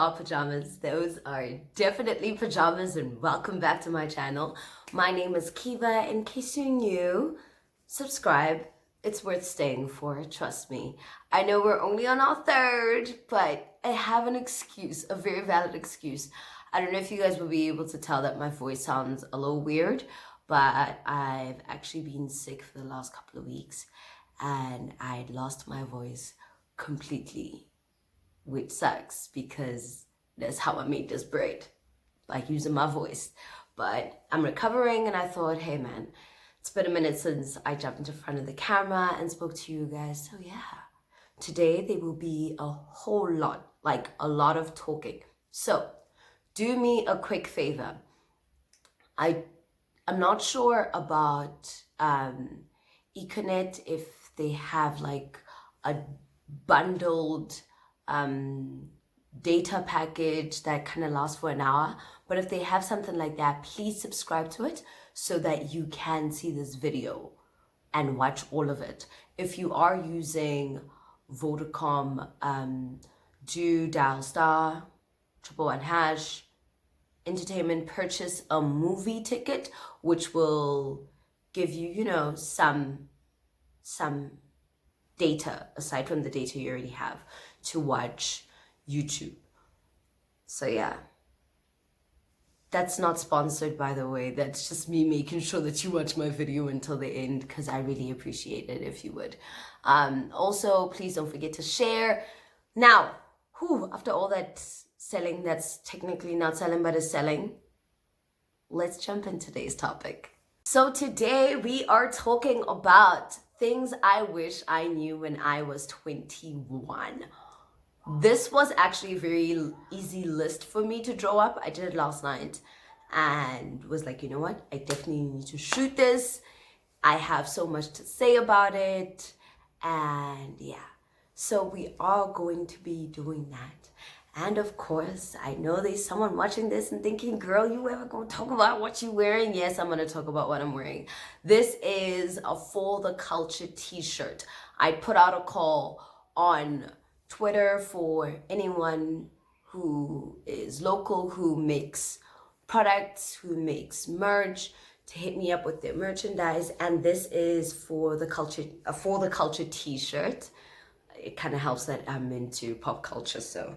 are pajamas. Those are definitely pajamas, and welcome back to my channel. My name is Kiva. In case you're new, subscribe. It's worth staying for, trust me. I know we're only on our third, but I have an excuse, a very valid excuse. I don't know if you guys will be able to tell that my voice sounds a little weird, but I've actually been sick for the last couple of weeks and I'd lost my voice completely, which sucks because that's how I made this braid, like using my voice. But I'm recovering and I thought, hey man, it's been a minute since I jumped into front of the camera and spoke to you guys. So yeah, today there will be a whole lot, like a lot of talking. So do me a quick favor. I'm not sure about Econet, if they have like a bundled data package that kind of lasts for an hour, but if they have something like that, please subscribe to it so that you can see this video and watch all of it. If you are using Vodacom, do dial star 111# entertainment, purchase a movie ticket, which will give you, you know, some data aside from the data you already have to watch YouTube. So yeah, that's not sponsored, by the way. That's just me making sure that you watch my video until the end, because I really appreciate it if you would. Also, please don't forget to share. Now, after all that selling that's technically not selling but is selling, let's jump into today's topic. So today we are talking about things I wish I knew when I was 21. This was actually a very easy list for me to draw up. I did it last night and was like, you know what? I definitely need to shoot this. I have so much to say about it. And yeah, so we are going to be doing that. And of course, I know there's someone watching this and thinking, girl, you ever gonna talk about what you're wearing? Yes, I'm gonna talk about what I'm wearing. This is a For the Culture t-shirt. I put out a call on Twitter for anyone who is local, who makes products, who makes merch, to hit me up with their merchandise. And this is For the Culture t-shirt. It kind of helps that I'm into pop culture, so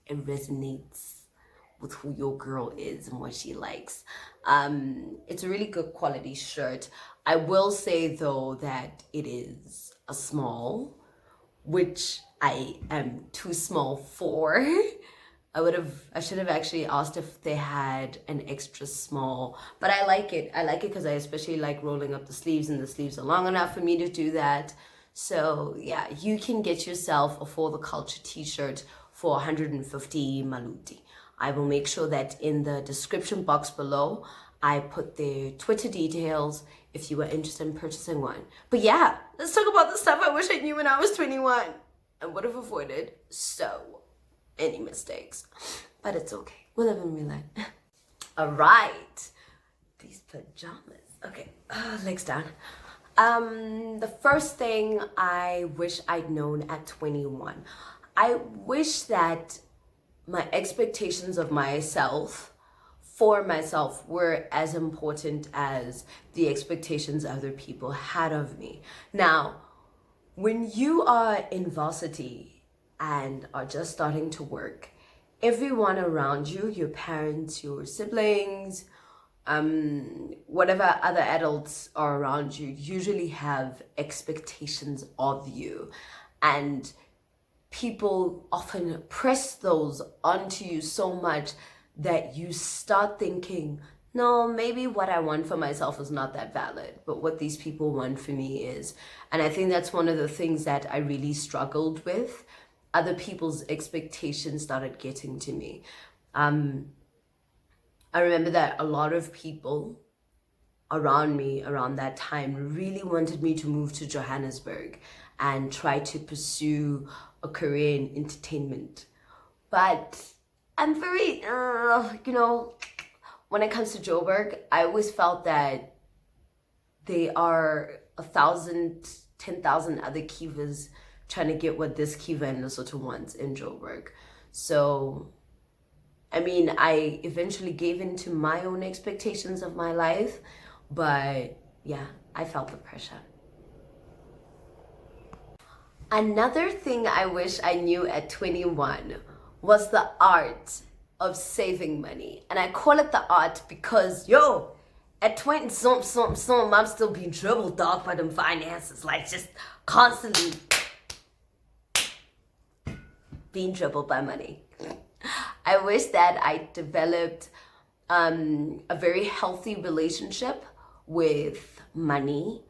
it resonates with who your girl is and what she likes. It's a really good quality shirt. I will say though that it is a small, which I am too small for. I should have actually asked if they had an extra small, but I like it. I like it because I especially like rolling up the sleeves, and the sleeves are long enough for me to do that. So yeah, you can get yourself a For the Culture t-shirt for 150 maluti. I will make sure that in the description box below, I put their Twitter details if you are interested in purchasing one. But yeah, let's talk about the stuff I wish I knew when I was 21 and would have avoided so many mistakes. But it's okay. We'll live and we learn. All right. These pajamas. Okay, legs down. The first thing I wish I'd known at 21. I wish that my expectations of myself, for myself, were as important as the expectations other people had of me. Now, when you are in varsity and are just starting to work, everyone around you, your parents, your siblings, whatever other adults are around you, usually have expectations of you. And people often press those onto you so much that you start thinking, no, maybe what I want for myself is not that valid, but what these people want for me is. And I think that's one of the things that I really struggled with. Other people's expectations started getting to me. I remember that a lot of people around me around that time really wanted me to move to Johannesburg and try to pursue a career in entertainment. But I'm very, you know, when it comes to Joburg, I always felt that they are 1,000, 10,000 other Kivas trying to get what this Kiva in Lesotho wants in Joburg. So I mean, I eventually gave in to my own expectations of my life, but yeah, I felt the pressure. Another thing I wish I knew at 21 was the art of saving money. And I call it the art because, at 20 something, I'm still being troubled dog by them finances. Like, just constantly being troubled by money. I wish that I developed a very healthy relationship with money.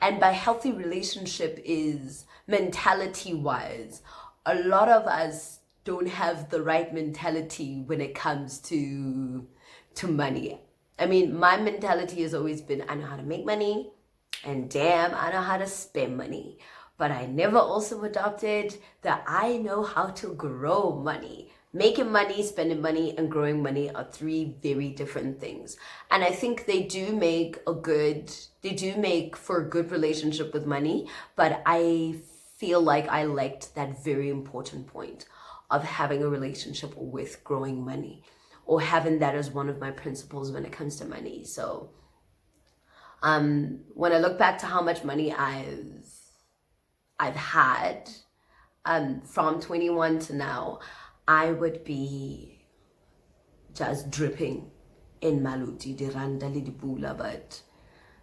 And by healthy relationship is mentality wise. A lot of us don't have the right mentality when it comes to money. I mean, my mentality has always been, I know how to make money, and damn, I know how to spend money. But I never also adopted that I know how to grow money. Making money, spending money, and growing money are three very different things. And I think they do make for a good relationship with money, but I feel like I lacked that very important point of having a relationship with growing money, or having that as one of my principles when it comes to money. So when I look back to how much money I've had from 21 to now, I would be just dripping in maluti, di randa le di pula, but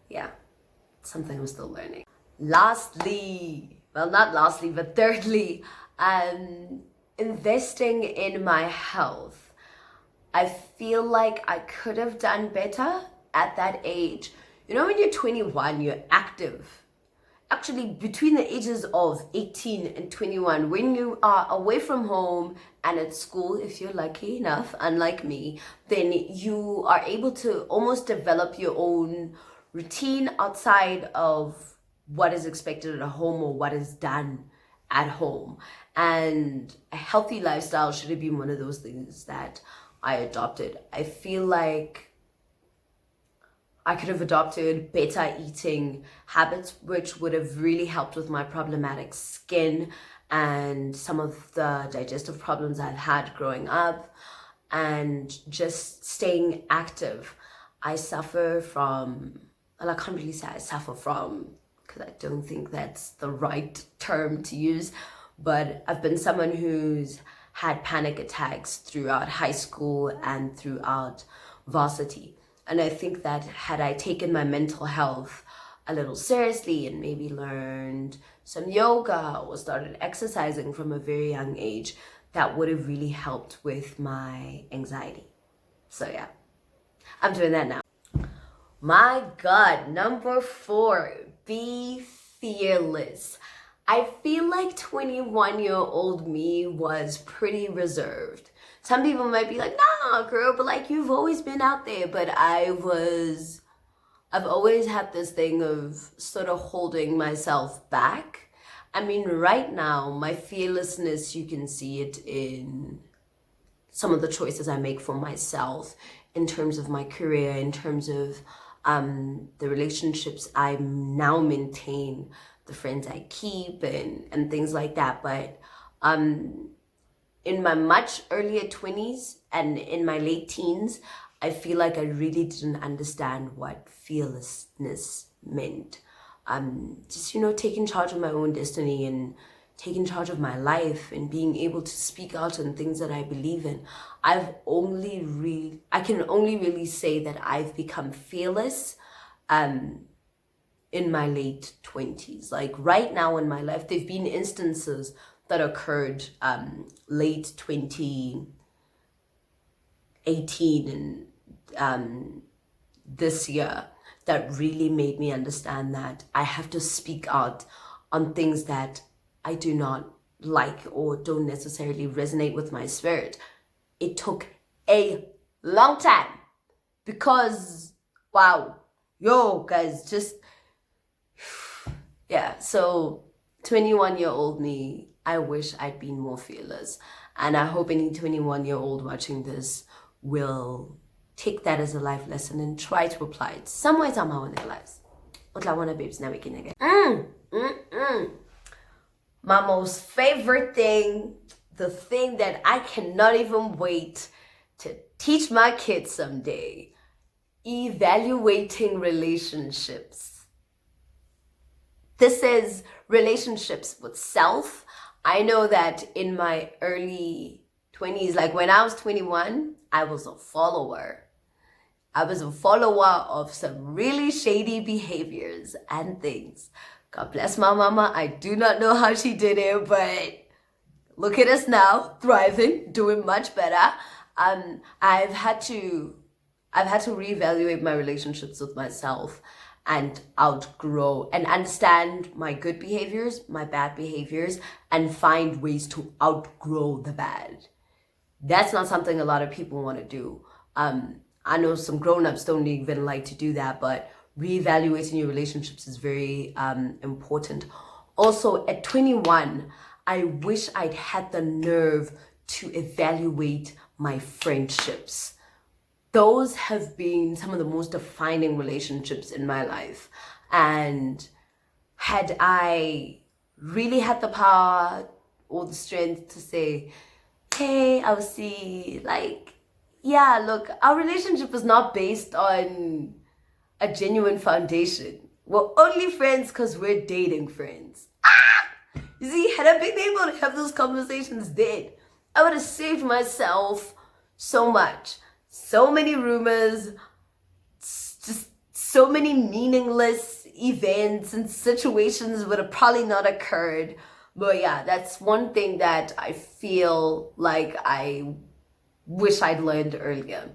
yeah, something I'm still learning. Lastly, well, not lastly, but thirdly, investing in my health. I feel like I could have done better at that age. You know, when you're 21, you're active. Actually, between the ages of 18 and 21, when you are away from home and at school, if you're lucky enough, unlike me, then you are able to almost develop your own routine outside of what is expected at home or what is done at home. And a healthy lifestyle should have been one of those things that I adopted. I feel like I could have adopted better eating habits, which would have really helped with my problematic skin and some of the digestive problems I've had growing up, and just staying active. I suffer from, well, I can't really say I suffer from, because I don't think that's the right term to use, but I've been someone who's had panic attacks throughout high school and throughout varsity. And I think that had I taken my mental health a little seriously and maybe learned some yoga or started exercising from a very young age, that would have really helped with my anxiety. So yeah, I'm doing that now. My God, number 4, be fearless. I feel like 21-year-old me was pretty reserved. Some people might be like, nah, girl, but like, you've always been out there. But I've always had this thing of sort of holding myself back. I mean, right now, my fearlessness, you can see it in some of the choices I make for myself, in terms of my career, in terms of the relationships I now maintain, the friends I keep, and things like that. But in my much earlier 20s and in my late teens, I feel like I really didn't understand what fearlessness meant. Just, taking charge of my own destiny and taking charge of my life and being able to speak out on things that I believe in. I can only really say that I've become fearless in my late 20s. Like right now in my life, there've been instances that occurred late 2018 and this year that really made me understand that I have to speak out on things that I do not like or don't necessarily resonate with my spirit. It took a long time because, wow, guys, just, yeah. So 21-year-old me, I wish I'd been more fearless. And I hope any 21-year-old watching this will take that as a life lesson and try to apply it somewhere, somehow in their lives. Babes, now we can again. My most favorite thing, the thing that I cannot even wait to teach my kids someday. Evaluating relationships. This is relationships with self. I know that in my early 20s, like when I was 21, I was a follower. I was a follower of some really shady behaviors and things. God bless my mama. I do not know how she did it, but look at us now, thriving, doing much better. I've had to reevaluate my relationships with myself and outgrow and understand my good behaviors, my bad behaviors, and find ways to outgrow the bad. That's not something a lot of people want to do. I know some grown-ups don't even like to do that, but reevaluating your relationships is very important. Also, at 21, I wish I'd had the nerve to evaluate my friendships. Those have been some of the most defining relationships in my life. And had I really had the power or the strength to say, hey, I'll see, like, yeah, look, our relationship is not based on a genuine foundation. We're only friends because we're dating friends. You see, had I been able to have those conversations then, I would have saved myself so much. So many rumors, just so many meaningless events and situations would have probably not occurred. But yeah, that's one thing that I feel like I wish I'd learned earlier.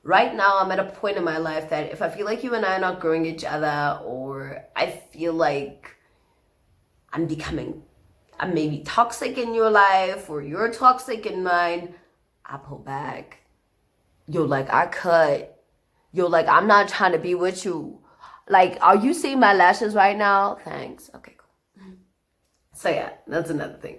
Right now, I'm at a point in my life that if I feel like you and I are not growing each other, or I feel like I'm maybe toxic in your life, or you're toxic in mine, I pull back. You're like, I cut. You're like, I'm not trying to be with you. Like, are you seeing my lashes right now? Thanks. Okay, cool. So yeah, that's another thing.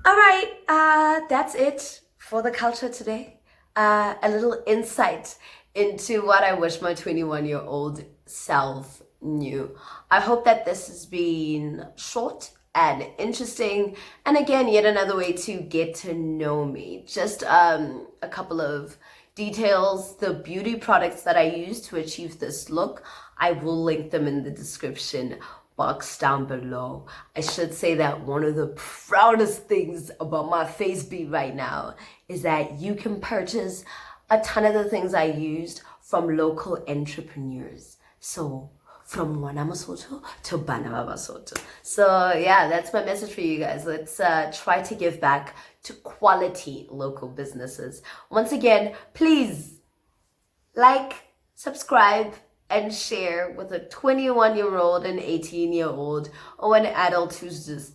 All right, that's it for the culture today. A little insight into what I wish my 21-year-old self knew. I hope that this has been short and interesting, and again, yet another way to get to know me. Just a couple of details. The beauty products that I use to achieve this look, I will link them in the description box down below. I should say that one of the proudest things about my face beat right now is that you can purchase a ton of the things I used from local entrepreneurs. So from Wanamasoto to Banamasoto. So yeah, that's my message for you guys. Let's try to give back to quality local businesses. Once again, please like, subscribe, and share with a 21-year-old, an 18-year-old, or an adult whose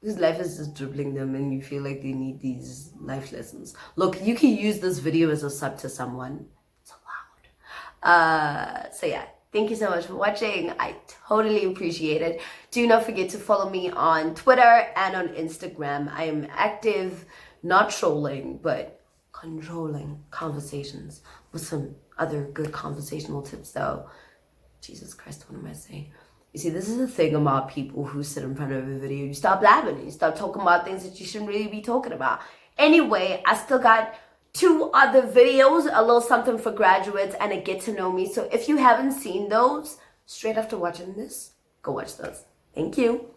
life is just dribbling them and you feel like they need these life lessons. Look, you can use this video as a sub to someone. It's allowed. So yeah, thank you so much for watching. I totally appreciate it. Do not forget to follow me on Twitter and on Instagram. I am active, not trolling, but controlling conversations with some other good conversational tips though. Jesus Christ, what am I saying? You see, this is the thing about people who sit in front of a video. You stop blabbing, you stop talking about things that you shouldn't really be talking about. Anyway, I still got 2 other videos, a little something for graduates and a get to know me. So if you haven't seen those, straight after watching this, go watch those. Thank you.